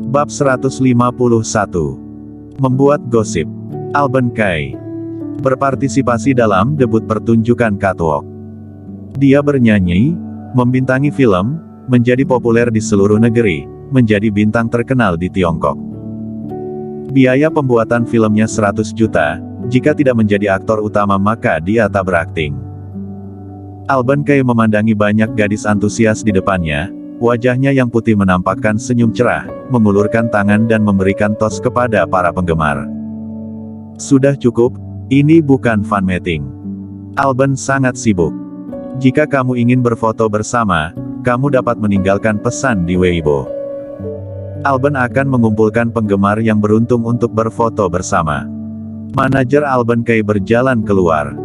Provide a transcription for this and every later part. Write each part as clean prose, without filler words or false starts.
Bab 151. Membuat gosip. Alban Kay berpartisipasi dalam debut pertunjukan catwalk. Dia bernyanyi, membintangi film, menjadi populer di seluruh negeri, menjadi bintang terkenal di Tiongkok. Biaya pembuatan filmnya 100 juta, jika tidak menjadi aktor utama maka dia tak berakting. Alban Kay memandangi banyak gadis antusias di depannya, wajahnya yang putih menampakkan senyum cerah, mengulurkan tangan dan memberikan tos kepada para penggemar. Sudah cukup, ini bukan fan meeting. Alban sangat sibuk. Jika kamu ingin berfoto bersama, kamu dapat meninggalkan pesan di Weibo. Alban akan mengumpulkan penggemar yang beruntung untuk berfoto bersama. Manajer Alban Kay berjalan keluar.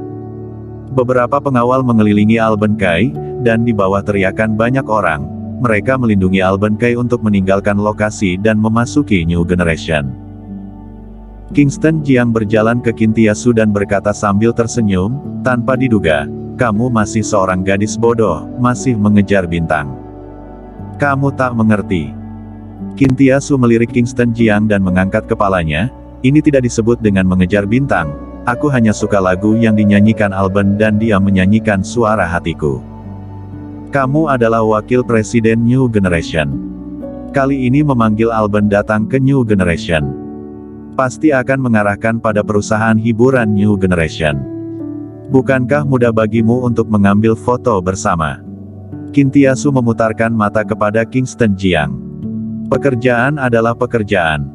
Beberapa pengawal mengelilingi Alban Kay, dan di bawah teriakan banyak orang, mereka melindungi Alban Kay untuk meninggalkan lokasi dan memasuki New Generation. Kingston Jiang berjalan ke Qin Tiasu dan berkata sambil tersenyum, tanpa diduga, kamu masih seorang gadis bodoh, masih mengejar bintang. Kamu tak mengerti. Qin Tiasu melirik Kingston Jiang dan mengangkat kepalanya, ini tidak disebut dengan mengejar bintang, aku hanya suka lagu yang dinyanyikan Alban dan dia menyanyikan suara hatiku. Kamu adalah wakil presiden New Generation. Kali ini memanggil Alban datang ke New Generation. Pasti akan mengarahkan pada perusahaan hiburan New Generation. Bukankah mudah bagimu untuk mengambil foto bersama? Qin Tiasu memutarkan mata kepada Kingston Jiang. Pekerjaan adalah pekerjaan.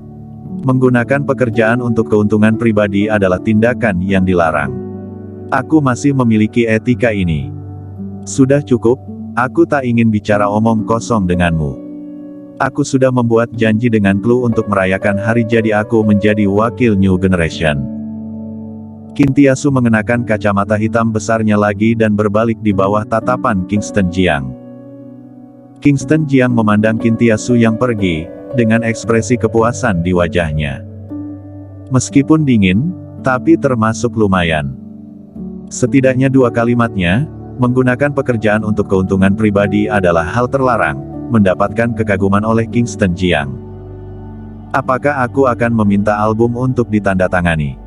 Menggunakan pekerjaan untuk keuntungan pribadi adalah tindakan yang dilarang. Aku masih memiliki etika ini. Sudah cukup. Aku tak ingin bicara omong kosong denganmu. Aku sudah membuat janji dengan Clue untuk merayakan hari jadi aku menjadi wakil New Generation. Qin Tiasu mengenakan kacamata hitam besarnya lagi dan berbalik di bawah tatapan Kingston Jiang. Kingston Jiang memandang Qin Tiasu yang pergi, dengan ekspresi kepuasan di wajahnya. Meskipun dingin, tapi termasuk lumayan. Setidaknya dua kalimatnya, menggunakan pekerjaan untuk keuntungan pribadi adalah hal terlarang, mendapatkan kekaguman oleh Kingston Jiang. Apakah aku akan meminta album untuk ditandatangani?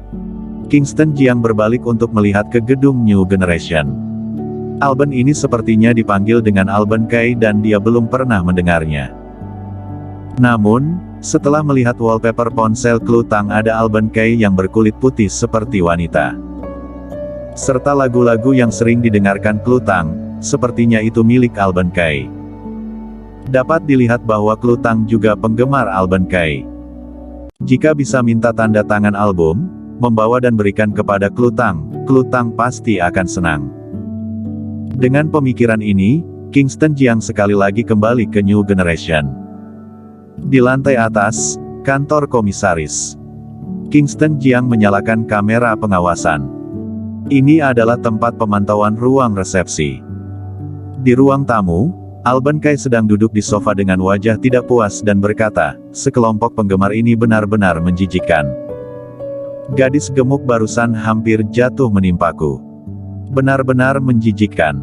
Kingston Jiang berbalik untuk melihat ke gedung New Generation. Alban ini sepertinya dipanggil dengan Alban Kay dan dia belum pernah mendengarnya. Namun, setelah melihat wallpaper ponsel Clue Tang ada Alban Kay yang berkulit putih seperti wanita. Serta lagu-lagu yang sering didengarkan Clue Tang, sepertinya itu milik Alban Kay. Dapat dilihat bahwa Clue Tang juga penggemar Alban Kay. Jika bisa minta tanda tangan album, membawa dan berikan kepada Clue Tang pasti akan senang. Dengan pemikiran ini, Kingston Jiang sekali lagi kembali ke New Generation. Di lantai atas, kantor komisaris. Kingston Jiang menyalakan kamera pengawasan. Ini adalah tempat pemantauan ruang resepsi. Di ruang tamu, Alban Kay sedang duduk di sofa dengan wajah tidak puas dan berkata, sekelompok penggemar ini benar-benar menjijikkan. Gadis gemuk barusan hampir jatuh menimpaku. Benar-benar menjijikkan.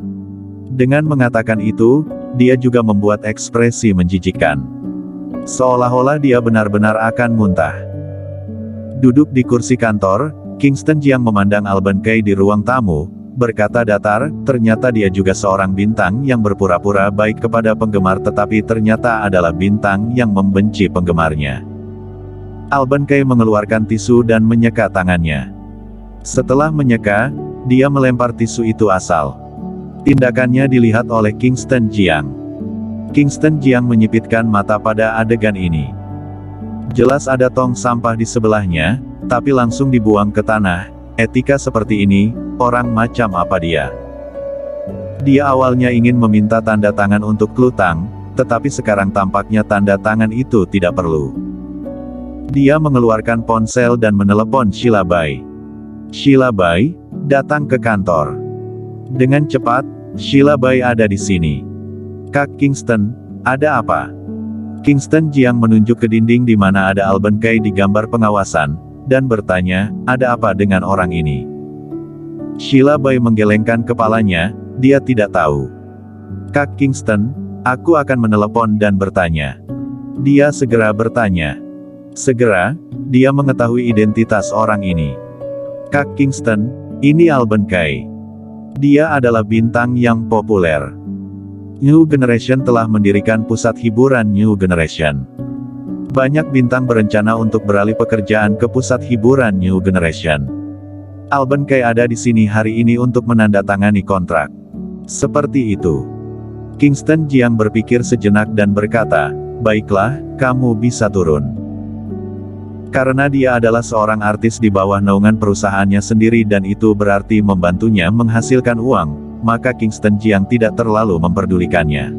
Dengan mengatakan itu, dia juga membuat ekspresi menjijikkan. Seolah-olah dia benar-benar akan muntah. Duduk di kursi kantor, Kingston Jiang memandang Alban Kay di ruang tamu, berkata datar, ternyata dia juga seorang bintang yang berpura-pura baik kepada penggemar tetapi ternyata adalah bintang yang membenci penggemarnya. Alban Kay mengeluarkan tisu dan menyeka tangannya. Setelah menyeka, dia melempar tisu itu asal. Tindakannya dilihat oleh Kingston Jiang. Kingston Jiang menyipitkan mata pada adegan ini. Jelas ada tong sampah di sebelahnya, tapi langsung dibuang ke tanah. Etika seperti ini, orang macam apa dia? Dia awalnya ingin meminta tanda tangan untuk Clue Tang, tetapi sekarang tampaknya tanda tangan itu tidak perlu. Dia mengeluarkan ponsel dan menelepon Sheila Bai. Sheila Bai, datang ke kantor. Dengan cepat, Sheila Bai ada di sini. Kak Kingston, ada apa? Kingston Jiang menunjuk ke dinding di mana ada Alban Kay di gambar pengawasan, dan bertanya, ada apa dengan orang ini? Sheila Bai menggelengkan kepalanya, dia tidak tahu. Kak Kingston, aku akan menelepon dan bertanya. Dia segera bertanya. Segera, dia mengetahui identitas orang ini. Kak Kingston, ini Alban Kay. Dia adalah bintang yang populer. New Generation telah mendirikan pusat hiburan New Generation. Banyak bintang berencana untuk beralih pekerjaan ke pusat hiburan New Generation. Alban Kay ada di sini hari ini untuk menandatangani kontrak. Seperti itu. Kingston Jiang berpikir sejenak dan berkata, baiklah, kamu bisa turun. Karena dia adalah seorang artis di bawah naungan perusahaannya sendiri dan itu berarti membantunya menghasilkan uang, maka Kingston Jiang tidak terlalu memperdulikannya.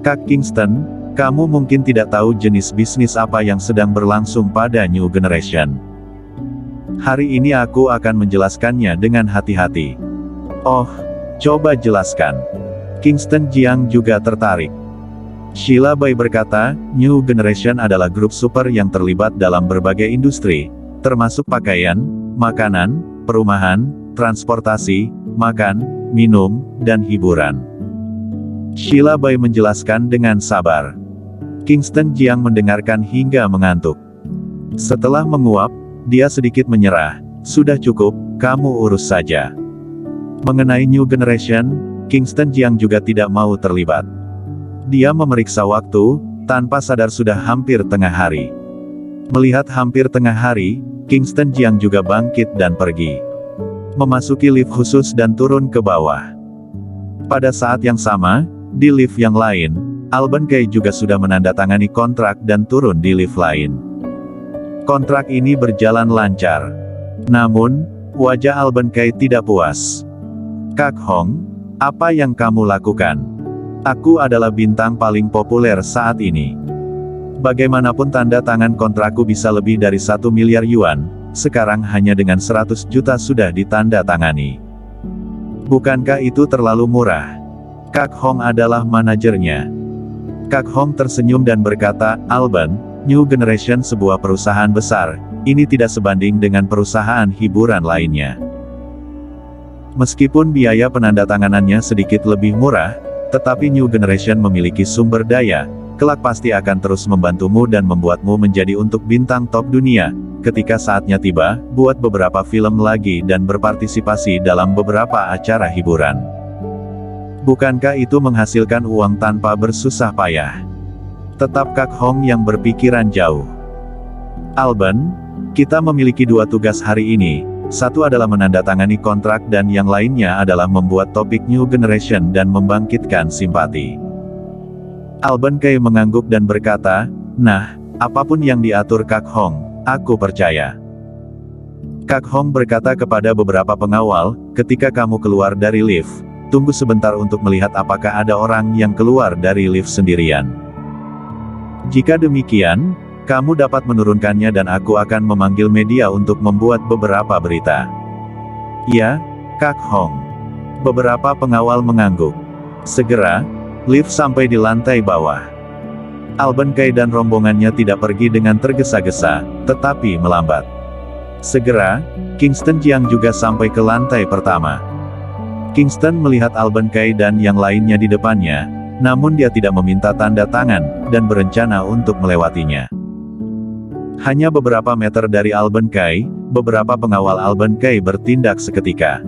Kak Kingston, kamu mungkin tidak tahu jenis bisnis apa yang sedang berlangsung pada New Generation. Hari ini aku akan menjelaskannya dengan hati-hati. Oh, coba jelaskan. Kingston Jiang juga tertarik. Sheila Bai berkata, New Generation adalah grup super yang terlibat dalam berbagai industri, termasuk pakaian, makanan, perumahan, transportasi, makan, minum, dan hiburan. Sheila Bai menjelaskan dengan sabar. Kingston Jiang mendengarkan hingga mengantuk. Setelah menguap, dia sedikit menyerah. Sudah cukup, kamu urus saja. Mengenai New Generation, Kingston Jiang juga tidak mau terlibat. Dia memeriksa waktu, tanpa sadar sudah hampir tengah hari. Melihat hampir tengah hari, Kingston Jiang juga bangkit dan pergi. Memasuki lift khusus dan turun ke bawah. Pada saat yang sama, di lift yang lain, Alban Kay juga sudah menandatangani kontrak dan turun di lift lain. Kontrak ini berjalan lancar. Namun, wajah Alban Kay tidak puas. Kak Hong, apa yang kamu lakukan? Aku adalah bintang paling populer saat ini. Bagaimanapun tanda tangan kontrakku bisa lebih dari 1 miliar yuan, sekarang hanya dengan 100 juta sudah ditanda tangani. Bukankah itu terlalu murah? Kak Hong adalah manajernya. Kak Hong tersenyum dan berkata, Alban, New Generation sebuah perusahaan besar, ini tidak sebanding dengan perusahaan hiburan lainnya. Meskipun biaya penandatanganannya sedikit lebih murah, tetapi New Generation memiliki sumber daya, kelak pasti akan terus membantumu dan membuatmu menjadi untuk bintang top dunia, ketika saatnya tiba, buat beberapa film lagi dan berpartisipasi dalam beberapa acara hiburan. Bukankah itu menghasilkan uang tanpa bersusah payah? Tetap Kak Hong yang berpikiran jauh. Alban, kita memiliki 2 tugas hari ini, satu adalah menandatangani kontrak dan yang lainnya adalah membuat topik New Generation dan membangkitkan simpati. Alban Kay mengangguk dan berkata, nah, apapun yang diatur Kak Hong, aku percaya. Kak Hong berkata kepada beberapa pengawal, ketika kamu keluar dari lift, tunggu sebentar untuk melihat apakah ada orang yang keluar dari lift sendirian. Jika demikian, kamu dapat menurunkannya dan aku akan memanggil media untuk membuat beberapa berita. Ya, Kak Hong. Beberapa pengawal mengangguk. Segera, lift sampai di lantai bawah. Alban Kay dan rombongannya tidak pergi dengan tergesa-gesa, tetapi melambat. Segera, Kingston Jiang juga sampai ke lantai pertama. Kingston melihat Alban Kay dan yang lainnya di depannya, namun dia tidak meminta tanda tangan, dan berencana untuk melewatinya. Hanya beberapa meter dari Alban Kay, beberapa pengawal Alban Kay bertindak seketika.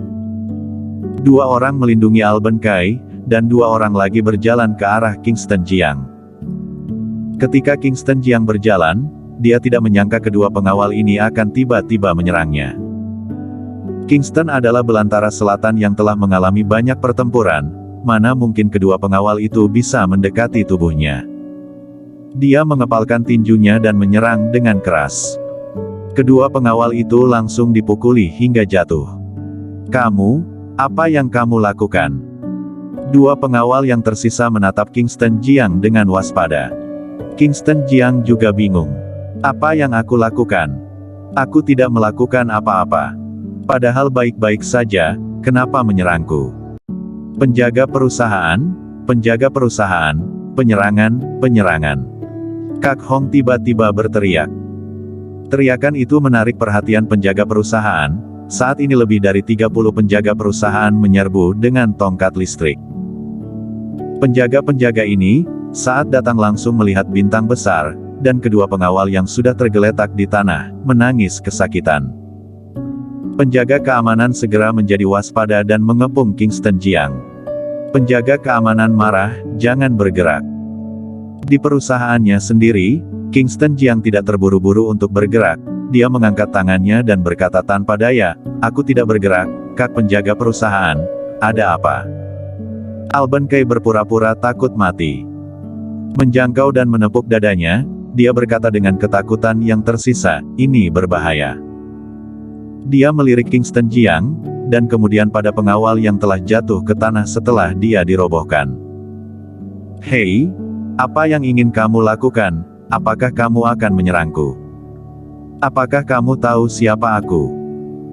2 orang melindungi Alban Kay, dan 2 orang lagi berjalan ke arah Kingston Jiang. Ketika Kingston Jiang berjalan, dia tidak menyangka kedua pengawal ini akan tiba-tiba menyerangnya. Kingston adalah belantara selatan yang telah mengalami banyak pertempuran, mana mungkin kedua pengawal itu bisa mendekati tubuhnya. Dia mengepalkan tinjunya dan menyerang dengan keras. Kedua pengawal itu langsung dipukuli hingga jatuh. Kamu, apa yang kamu lakukan? 2 pengawal yang tersisa menatap Kingston Jiang dengan waspada. Kingston Jiang juga bingung. Apa yang aku lakukan? Aku tidak melakukan apa-apa. Padahal baik-baik saja, kenapa menyerangku? Penjaga perusahaan, penyerangan. Kak Hong tiba-tiba berteriak. Teriakan itu menarik perhatian penjaga perusahaan, saat ini lebih dari 30 penjaga perusahaan menyerbu dengan tongkat listrik. Penjaga-penjaga ini, Saat datang langsung melihat bintang besar, dan kedua pengawal yang sudah tergeletak di tanah, menangis kesakitan. Penjaga keamanan segera menjadi waspada dan mengepung Kingston Jiang. Penjaga keamanan marah, jangan bergerak. Di perusahaannya sendiri, Kingston Jiang tidak terburu-buru untuk bergerak. Dia mengangkat tangannya dan berkata tanpa daya, "Aku tidak bergerak, Kak penjaga perusahaan, ada apa?" Alban Kay berpura-pura takut mati. Menjangkau dan menepuk dadanya, dia berkata dengan ketakutan yang tersisa, "Ini berbahaya." Dia melirik Kingston Jiang, dan kemudian pada pengawal yang telah jatuh ke tanah setelah dia dirobohkan. "Hei, apa yang ingin kamu lakukan? Apakah kamu akan menyerangku? Apakah kamu tahu siapa aku?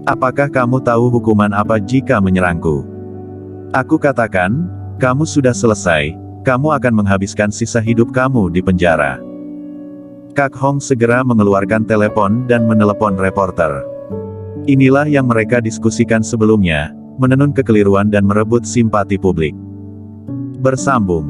Apakah kamu tahu hukuman apa jika menyerangku? Aku katakan, kamu sudah selesai, kamu akan menghabiskan sisa hidup kamu di penjara." Kak Hong segera mengeluarkan telepon dan menelepon reporter. Inilah yang mereka diskusikan sebelumnya, menenun kekeliruan dan merebut simpati publik. Bersambung.